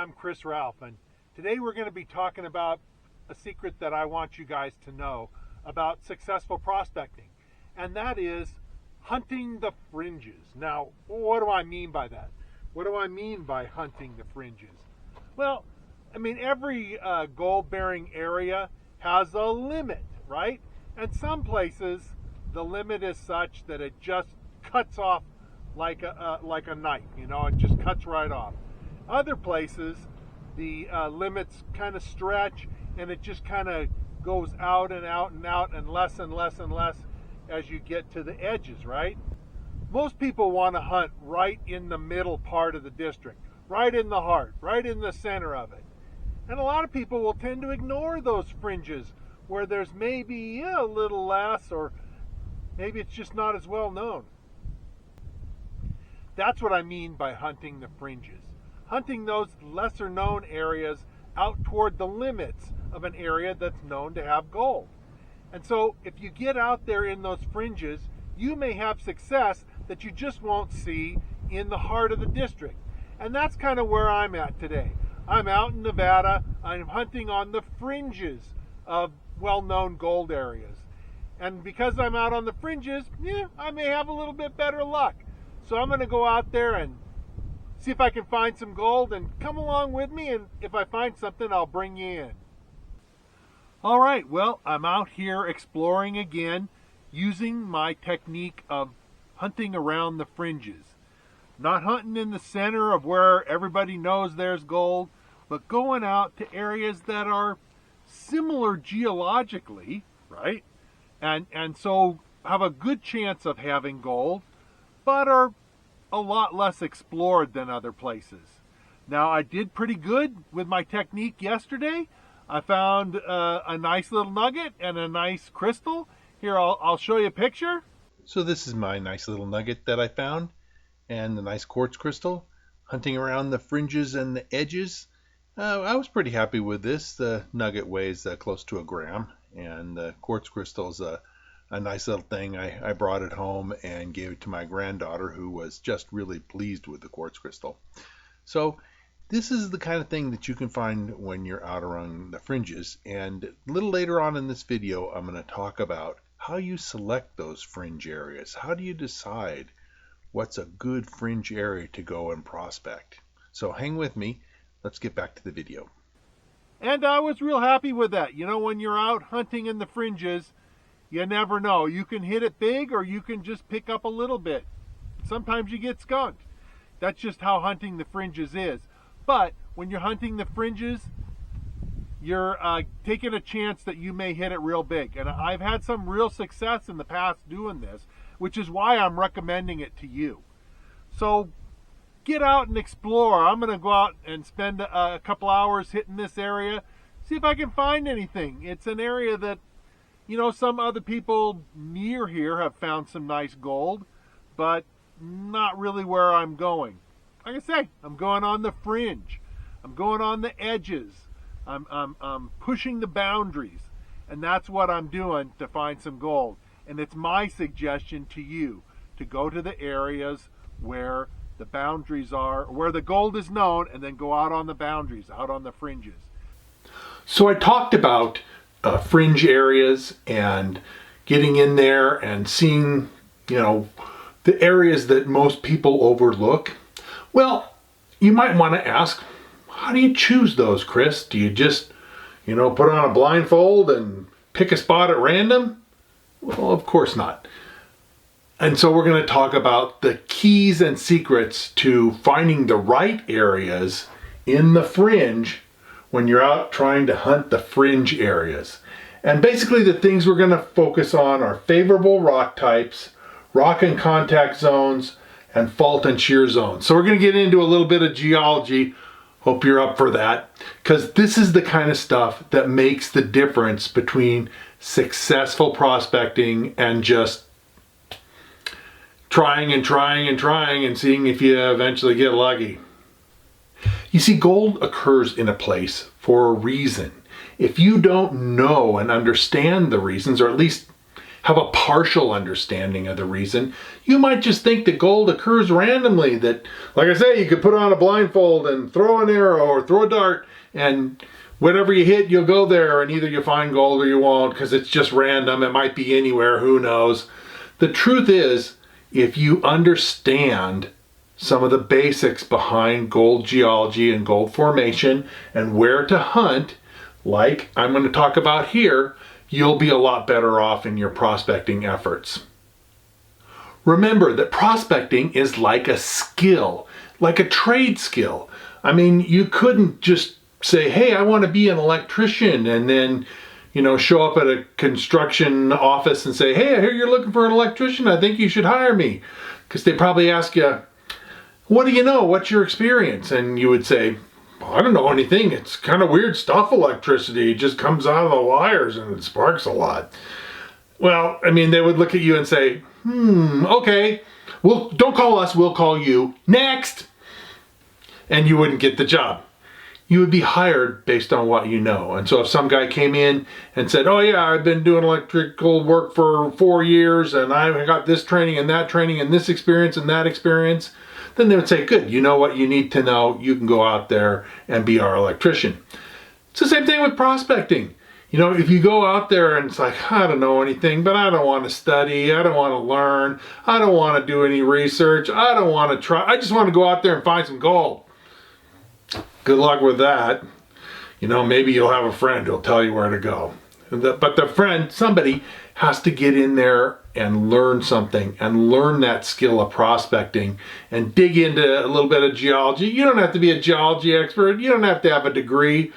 I'm Chris Ralph, and today we're going to be talking about a secret that I want you guys to know about successful prospecting, and that is hunting the fringes. Now, what do I mean by that? What do I mean by hunting the fringes? Well, I mean, every gold-bearing area has a limit, right? And some places, the limit is such that it just cuts off like a knife, you know, it just cuts right off. Other places, the limits kind of stretch and it just kind of goes out and out and out and less and less and less as you get to the edges, right? Most people want to hunt right in the middle part of the district, right in the heart, right in the center of it. And a lot of people will tend to ignore those fringes where there's maybe a little less, or maybe it's just not as well known. That's what I mean by hunting the fringes. Hunting those lesser known areas out toward the limits of an area that's known to have gold. And so if you get out there in those fringes, you may have success that you just won't see in the heart of the district. And that's kind of where I'm at today. I'm out in Nevada. I'm hunting on the fringes of well-known gold areas. And because I'm out on the fringes, I may have a little bit better luck. So I'm going to go out there and see if I can find some gold, and come along with me, and if I find something, I'll bring you in. All right, well, I'm out here exploring again using my technique of hunting around the fringes. Not hunting in the center of where everybody knows there's gold, but going out to areas that are similar geologically, right? And so have a good chance of having gold, but are a lot less explored than other places. Now, I did pretty good with my technique yesterday. I found a nice little nugget and a nice crystal. Here, I'll show you a picture. So this is my nice little nugget that I found, and the nice quartz crystal. Hunting around the fringes and the edges, I was pretty happy with this. The nugget weighs close to a gram, and the quartz crystal's a nice little thing. I brought it home and gave it to my granddaughter, who was just really pleased with the quartz crystal. So this is the kind of thing that you can find when you're out around the fringes. And a little later on in this video, I'm going to talk about how you select those fringe areas. How do you decide what's a good fringe area to go and prospect? So hang with me. Let's get back to the video. And I was real happy with that. You know, when you're out hunting in the fringes, you never know. You can hit it big, or you can just pick up a little bit. Sometimes you get skunked. That's just how hunting the fringes is. But when you're hunting the fringes, you're taking a chance that you may hit it real big. And I've had some real success in the past doing this, which is why I'm recommending it to you. So get out and explore. I'm going to go out and spend a couple hours hitting this area, see if I can find anything. It's an area that, you know, some other people near here have found some nice gold, but not really where I'm going. Like I say, I'm going on the fringe. I'm going on the edges. I'm pushing the boundaries, and that's what I'm doing to find some gold. And it's my suggestion to you to go to the areas where the boundaries are, where the gold is known, and then go out on the boundaries, out on the fringes. So I talked about fringe areas and getting in there and seeing, you know, the areas that most people overlook. Well, you might want to ask, how do you choose those, Chris? Do you just, you know, put on a blindfold and pick a spot at random? Well, of course not. And so we're going to talk about the keys and secrets to finding the right areas in the fringe when you're out trying to hunt the fringe areas. And basically the things we're going to focus on are favorable rock types, rock and contact zones, and fault and shear zones. So we're going to get into a little bit of geology. Hope you're up for that, because this is the kind of stuff that makes the difference between successful prospecting and just trying and seeing if you eventually get lucky. You see, gold occurs in a place for a reason. If you don't know and understand the reasons, or at least have a partial understanding of the reason. You might just think that gold occurs randomly, that, like I say, you could put on a blindfold and throw an arrow or throw a dart, and whatever you hit, you'll go there, and either you find gold or you won't, because it's just random. It might be anywhere, who knows. The truth is, if you understand some of the basics behind gold geology and gold formation and where to hunt, like I'm going to talk about here, you'll be a lot better off in your prospecting efforts. Remember that prospecting is like a skill, like a trade skill. I mean, you couldn't just say, hey, I want to be an electrician, and then, show up at a construction office and say, hey, I hear you're looking for an electrician. I think you should hire me. Because they probably ask you, what do you know? What's your experience? And you would say, well, I don't know anything. It's kind of weird stuff, electricity. It just comes out of the wires and it sparks a lot. Well, I mean, they would look at you and say, okay, well, don't call us, we'll call you. Next! And you wouldn't get the job. You would be hired based on what you know. And so if some guy came in and said, oh yeah, I've been doing electrical work for 4 years and I got this training and that training and this experience and that experience, then they would say, good, you know what you need to know. You can go out there and be our electrician. It's the same thing with prospecting. If you go out there and it's like, I don't know anything, but I don't want to study, I don't want to learn, I don't want to do any research, I don't want to try, I just want to go out there and find some gold. Good luck with that. Maybe you'll have a friend who'll tell you where to go. But the friend, somebody, has to get in there and learn something and learn that skill of prospecting and dig into a little bit of geology. You don't have to be a geology expert. You don't have to have a degree.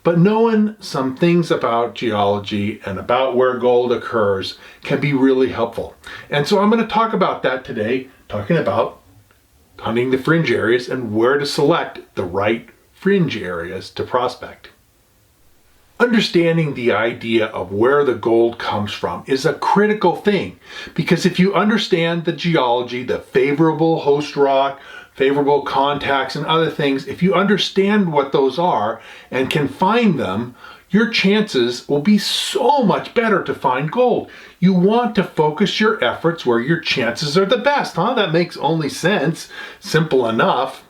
But knowing some things about geology and about where gold occurs can be really helpful. And so I'm going to talk about that today, talking about hunting the fringe areas and where to select the right fringe areas to prospect. Understanding the idea of where the gold comes from is a critical thing, because if you understand the geology, the favorable host rock, favorable contacts and other things, if you understand what those are and can find them, your chances will be so much better to find gold. You want to focus your efforts where your chances are the best, huh? That makes only sense. Simple enough.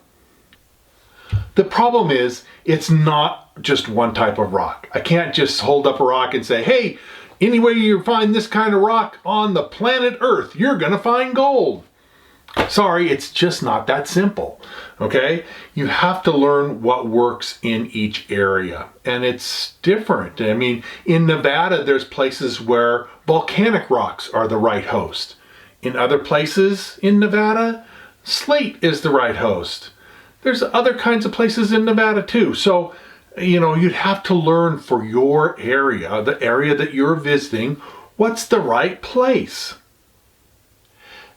The problem is, it's not just one type of rock. I can't just hold up a rock and say, hey, anywhere you find this kind of rock on the planet Earth, you're going to find gold. Sorry, it's just not that simple, okay? You have to learn what works in each area, and it's different. I mean, in Nevada, there's places where volcanic rocks are the right host. In other places in Nevada, slate is the right host. There's other kinds of places in Nevada too. So, you'd have to learn for your area, the area that you're visiting, what's the right place.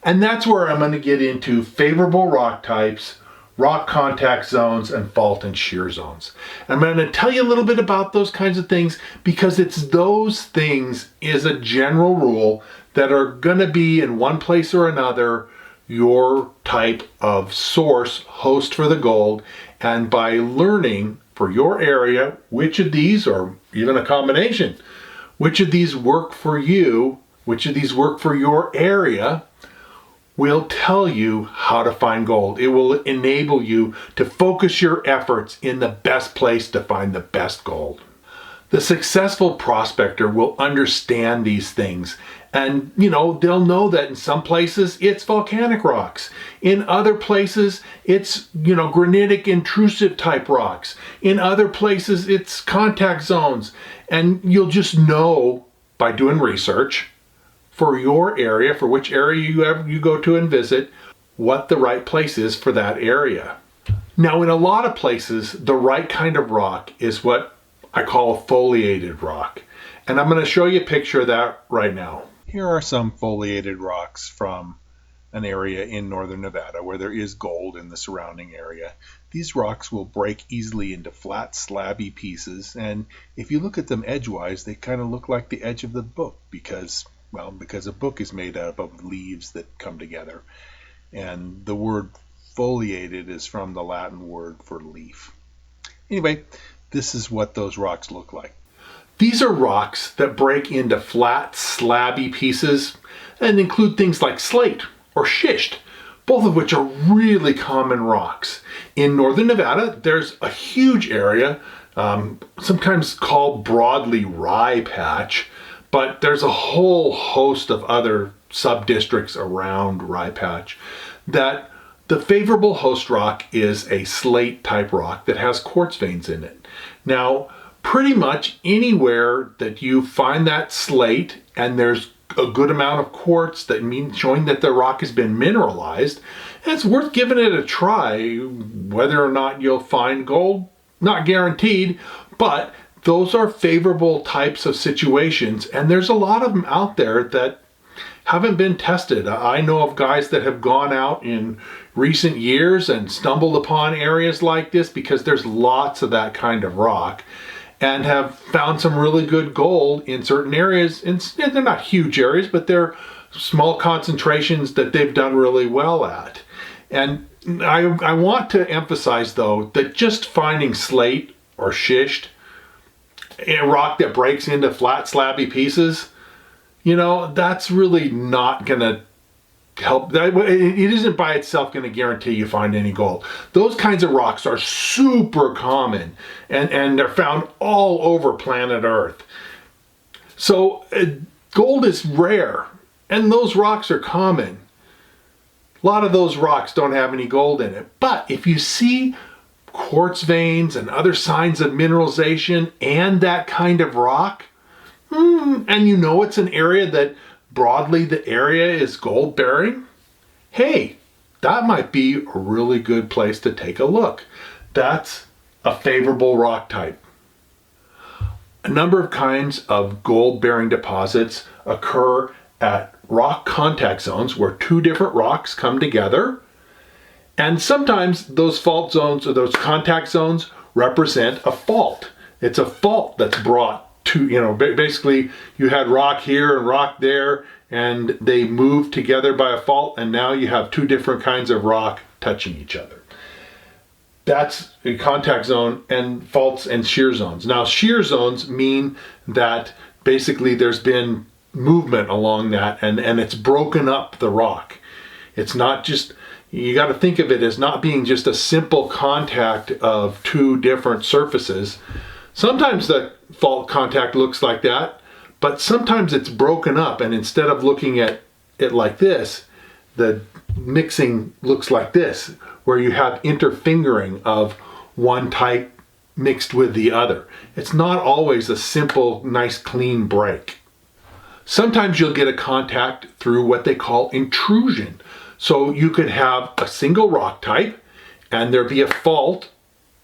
And that's where I'm going to get into favorable rock types, rock contact zones, and fault and shear zones. I'm going to tell you a little bit about those kinds of things because it's those things, as a general rule, that are going to be in one place or another your type of source host for the gold. And by learning for your area which of these, or even a combination, which of these work for you, which of these work for your area, will tell you how to find gold. It will enable you to focus your efforts in the best place to find the best gold. The successful prospector will understand these things, and they'll know that in some places it's volcanic rocks. In other places it's granitic intrusive type rocks. In other places it's contact zones. And you'll just know by doing research for your area, for which area you go to and visit, what the right place is for that area. Now, in a lot of places, the right kind of rock is what I call a foliated rock. And I'm going to show you a picture of that right now. Here are some foliated rocks from an area in northern Nevada where there is gold in the surrounding area. These rocks will break easily into flat, slabby pieces, and if you look at them edgewise, they kind of look like the edge of the book because a book is made out of leaves that come together. And the word foliated is from the Latin word for leaf. Anyway, this is what those rocks look like. These are rocks that break into flat, slabby pieces and include things like slate or schist, both of which are really common rocks. In northern Nevada, there's a huge area, sometimes called broadly rye patch, but there's a whole host of other sub-districts around rye patch that the favorable host rock is a slate type rock that has quartz veins in it. Now, pretty much anywhere that you find that slate and there's a good amount of quartz, that means showing that the rock has been mineralized, it's worth giving it a try. Whether or not you'll find gold, not guaranteed, but those are favorable types of situations, and there's a lot of them out there that haven't been tested. I know of guys that have gone out in recent years and stumbled upon areas like this because there's lots of that kind of rock, and have found some really good gold in certain areas. And they're not huge areas, but they're small concentrations that they've done really well at. And I want to emphasize, though, that just finding slate or schist, a rock that breaks into flat, slabby pieces, that's really not going to help. It isn't by itself going to guarantee you find any gold. Those kinds of rocks are super common, and they're found all over planet Earth. So gold is rare, and those rocks are common. A lot of those rocks don't have any gold in it. But if you see quartz veins and other signs of mineralization and that kind of rock, and it's an area that broadly the area is gold bearing, hey, that might be a really good place to take a look. That's a favorable rock type. A number of kinds of gold bearing deposits occur at rock contact zones where two different rocks come together. And sometimes those fault zones or those contact zones represent a fault. It's a fault that's brought to, basically you had rock here and rock there, and they moved together by a fault, and now you have two different kinds of rock touching each other. That's a contact zone, and faults and shear zones. Now, shear zones mean that basically there's been movement along that, and it's broken up the rock. It's not just, you got to think of it as not being just a simple contact of two different surfaces. Sometimes the fault contact looks like that, but sometimes it's broken up, and instead of looking at it like this, the mixing looks like this, where you have interfingering of one type mixed with the other. It's not always a simple, nice, clean break. Sometimes you'll get a contact through what they call intrusion. So you could have a single rock type, and there be a fault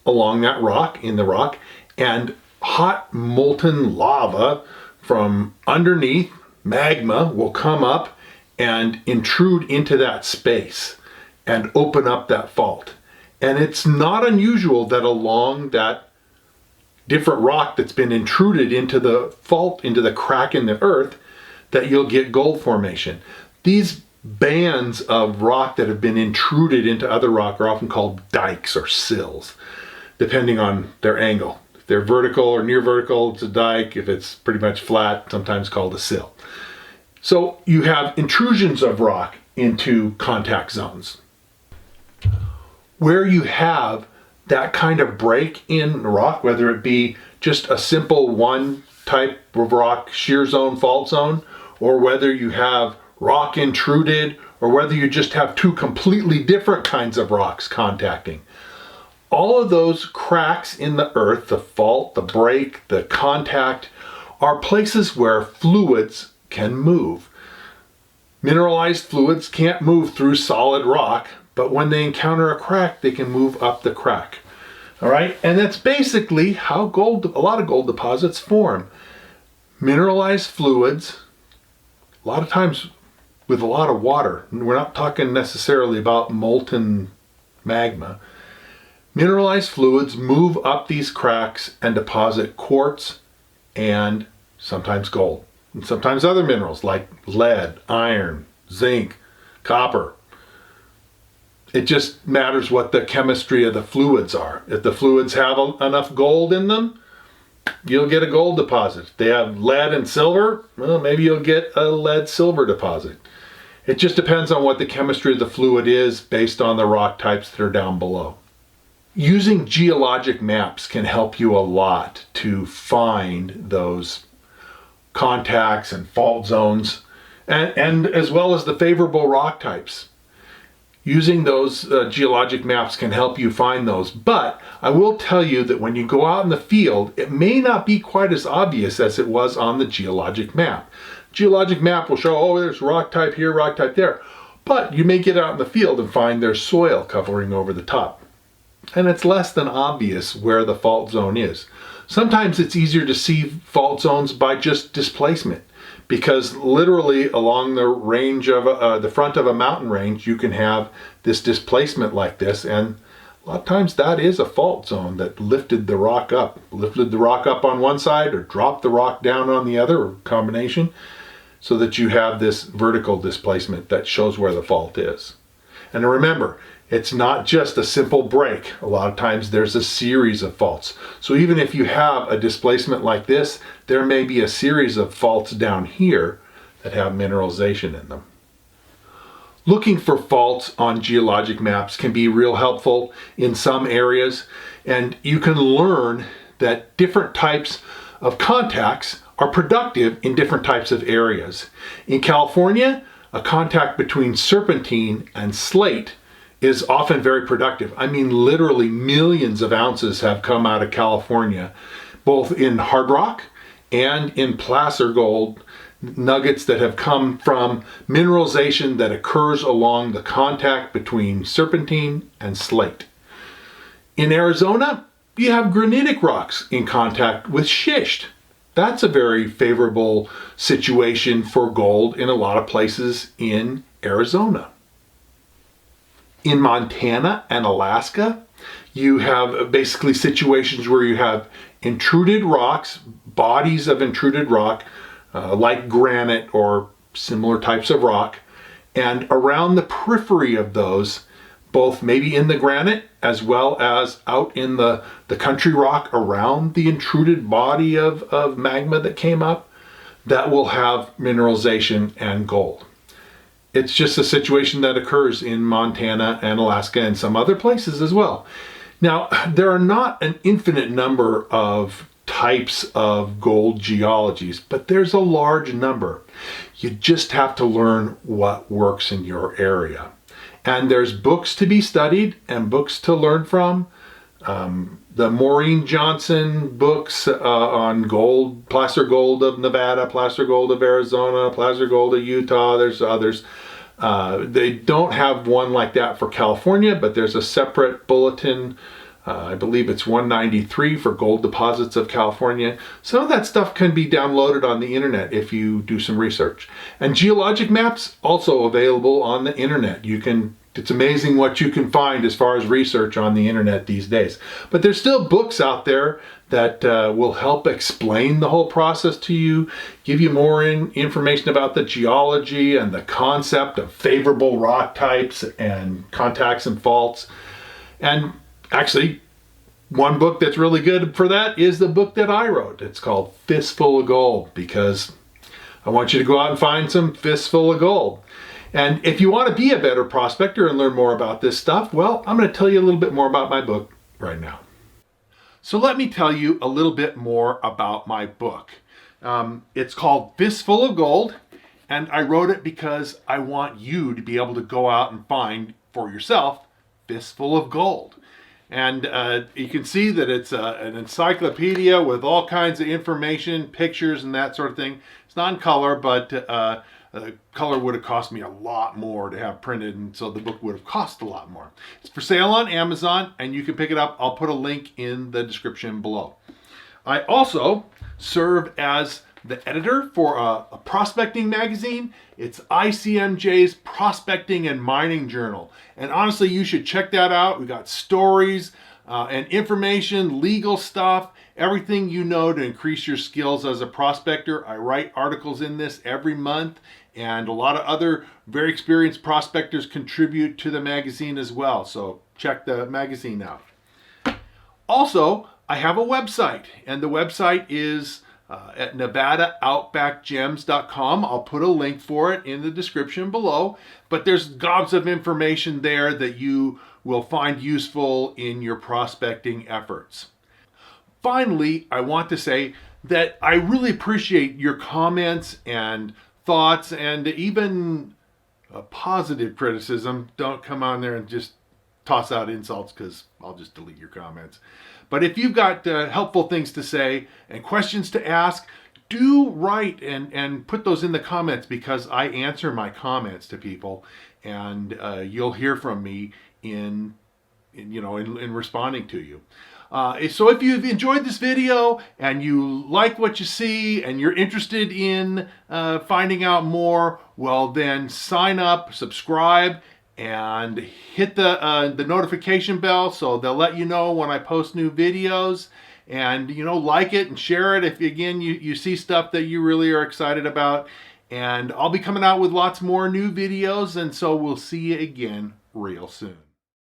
along that rock, in the rock, and hot molten lava from underneath, magma, will come up and intrude into that space and open up that fault. And it's not unusual that along that different rock that's been intruded into the fault, into the crack in the earth, that you'll get gold formation. These bands of rock that have been intruded into other rock are often called dikes or sills, depending on their angle. If they're vertical or near vertical, it's a dike. If it's pretty much flat, sometimes called a sill. So you have intrusions of rock into contact zones. Where you have that kind of break in rock, whether it be just a simple one type of rock, shear zone, fault zone, or whether you have rock intruded, or whether you just have two completely different kinds of rocks contacting. All of those cracks in the earth, the fault, the break, the contact, are places where fluids can move. Mineralized fluids can't move through solid rock, but when they encounter a crack, they can move up the crack. All right, and that's basically how a lot of gold deposits form. Mineralized fluids, a lot of times with a lot of water. We're not talking necessarily about molten magma. Mineralized fluids move up these cracks and deposit quartz and sometimes gold, and sometimes other minerals like lead, iron, zinc, copper. It just matters what the chemistry of the fluids are. If the fluids have enough gold in them, you'll get a gold deposit. If they have lead and silver, well, maybe you'll get a lead-silver deposit. It just depends on what the chemistry of the fluid is based on the rock types that are down below. Using geologic maps can help you a lot to find those contacts and fault zones, and as well as the favorable rock types. Using those geologic maps can help you find those, but I will tell you that when you go out in the field, it may not be quite as obvious as it was on the geologic map. Geologic map will show, oh, there's rock type here, rock type there, but you may get out in the field and find there's soil covering over the top. And it's less than obvious where the fault zone is. Sometimes it's easier to see fault zones by just displacement, because literally along the range of the front of a mountain range, you can have this displacement like this, and a lot of times that is a fault zone that lifted the rock up on one side or dropped the rock down on the other, or combination, so that you have this vertical displacement that shows where the fault is. And remember, it's not just a simple break. A lot of times there's a series of faults. So even if you have a displacement like this, there may be a series of faults down here that have mineralization in them. Looking for faults on geologic maps can be real helpful in some areas, and you can learn that different types of contacts are productive in different types of areas. In California, a contact between serpentine and slate is often very productive. I mean, literally millions of ounces have come out of California, both in hard rock and in placer gold nuggets that have come from mineralization that occurs along the contact between serpentine and slate. In Arizona, you have granitic rocks in contact with schist. That's a very favorable situation for gold in a lot of places in Arizona. In Montana and Alaska, you have basically situations where you have intruded rocks, bodies of intruded rock, like granite or similar types of rock, and around the periphery of those, both maybe in the granite as well as out in the country rock around the intruded body of magma that came up, that will have mineralization and gold. It's just a situation that occurs in Montana and Alaska and some other places as well. Now, there are not an infinite number of types of gold geologies, but there's a large number. You just have to learn what works in your area. And there's books to be studied and books to learn from. The Maureen Johnson books on gold, placer gold of Nevada, placer gold of Arizona, placer gold of Utah, there's others. They don't have one like that for California, but there's a separate bulletin. I believe it's 193 for gold deposits of California. Some of that stuff can be downloaded on the internet if you do some research. And geologic maps also available on the internet. It's amazing what you can find as far as research on the internet these days. But there's still books out there that will help explain the whole process to you, give you more information about the geology and the concept of favorable rock types and contacts and faults. And actually, one book that's really good for that is the book that I wrote. It's called Fistful of Gold, because I want you to go out and find some fistful of gold. And if you want to be a better prospector and learn more about this stuff, well, I'm going to tell you a little bit more about my book right now. So let me tell you a little bit more about my book. It's called Fistful of Gold, and I wrote it because I want you to be able to go out and find for yourself fistful of gold. And you can see that it's an encyclopedia with all kinds of information, pictures, and that sort of thing. It's not in color, but color would have cost me a lot more to have printed, and so the book would have cost a lot more. It's for sale on Amazon, and you can pick it up. I'll put a link in the description below. I also serve as the editor for a prospecting magazine. It's ICMJ's Prospecting and Mining Journal. And honestly, you should check that out. We got stories and information, legal stuff, everything you know to increase your skills as a prospector. I write articles in this every month, and a lot of other very experienced prospectors contribute to the magazine as well. So check the magazine out. Also, I have a website, and the website is at NevadaOutbackGems.com. I'll put a link for it in the description below, but there's gobs of information there that you will find useful in your prospecting efforts. Finally, I want to say that I really appreciate your comments and thoughts, and even positive criticism. Don't come on there and just toss out insults, because I'll just delete your comments. But if you've got helpful things to say and questions to ask, do write and put those in the comments, because I answer my comments to people, and you'll hear from me in responding to you. So if you've enjoyed this video and you like what you see and you're interested in finding out more, well then sign up, subscribe, and hit the notification bell so they'll let you know when I post new videos. And like it and share it if again you see stuff that you really are excited about. And I'll be coming out with lots more new videos, and so we'll see you again real soon.